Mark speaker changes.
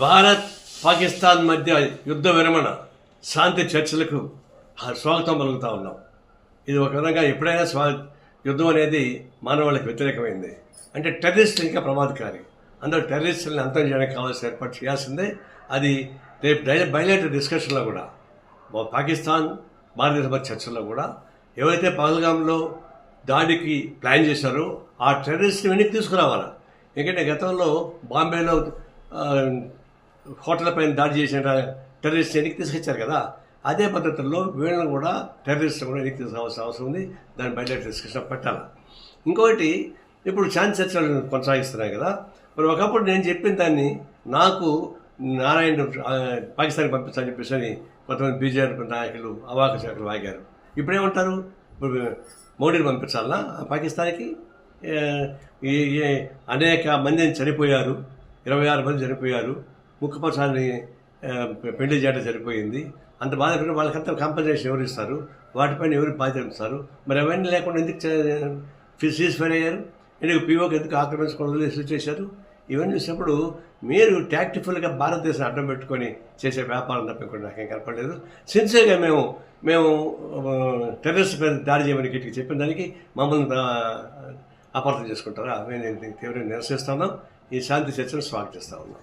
Speaker 1: భారత్ పాకిస్తాన్ మధ్య యుద్ధ విరమణ శాంతి చర్చలకు స్వాగతం పలుకుతా ఉన్నాం. ఇది ఒక విధంగా ఎప్పుడైనా యుద్ధం అనేది మానవాళికి వ్యతిరేకమైంది. అంటే టెర్రరిస్టులు ఇంకా ప్రమాదకారి. అందరూ టెర్రరిస్టులను అంతం చేయడానికి కావాల్సిన ఏర్పాటు చేయాల్సిందే. అది రేపు బయలేటర్ డిస్కషన్లో కూడా పాకిస్తాన్ భారతదేశ మధ్య చర్చల్లో కూడా ఎవరైతే పహల్గామ్లో దాడికి ప్లాన్ చేశారో ఆ టెర్రరిస్ట్ని వెనక్కి తీసుకురావాలా. ఎందుకంటే గతంలో బాంబేలో హోటల్ పైన దాడి చేసిన టెర్రరిస్ట్ వెనక్కి తీసుకొచ్చారు కదా, అదే పద్ధతుల్లో వీళ్ళని కూడా టెర్రరిస్ట్ కూడా వెనక్కి తీసుకోవాల్సిన అవసరం ఉంది. దాన్ని బయట డిస్కషన్ పెట్టాలి. ఇంకొకటి, ఇప్పుడు శాంతి చర్చలు కొనసాగిస్తున్నాయి కదా, మరి ఒకప్పుడు నేను చెప్పిన దాన్ని నాకు నారాయణ పాకిస్తాన్కి పంపించాలని చెప్పేసి కొంతమంది బీజేపీ నాయకులు అవాక శాఖలు వాగారు. ఇప్పుడేమంటారు, ఇప్పుడు మోడీని పంపించాలన్నా పాకిస్తాన్కి? అనేక మంది చనిపోయారు, 26 మంది చనిపోయారు, ముఖ్యపక్షాన్ని పెళ్లి చేయడం సరిపోయింది. అంత బాధపడిన వాళ్ళకంతా కాంపన్సేషన్ ఎవరు ఇస్తారు, వాటిపైన ఎవరు బాధ్యత ఇస్తారు? మరి అవన్నీ లేకుండా ఎందుకు సీజ్ ఫైర్ అయ్యారు? ఎందుకు పీఓకి ఎందుకు ఆక్రమించుకోవడం ఇష్యూ చేశారు? ఇవన్నీ చూసినప్పుడు మీరు టాక్టిఫుల్గా భారతదేశం అడ్డం పెట్టుకొని చేసే వ్యాపారం తప్పకుండా నాకేం కనపడలేదు. సిన్సియర్గా మేము టెర్రరిస్ట్ మీద దాడి చేయమని గట్టిగా చెప్పిన దానికి మమ్మల్ని అపార్థం చేసుకుంటారా? మేము తీవ్రంగా నిరసిస్తున్నాం. ఈ శాంతి చర్చను స్వాగతిస్తా ఉన్నాం.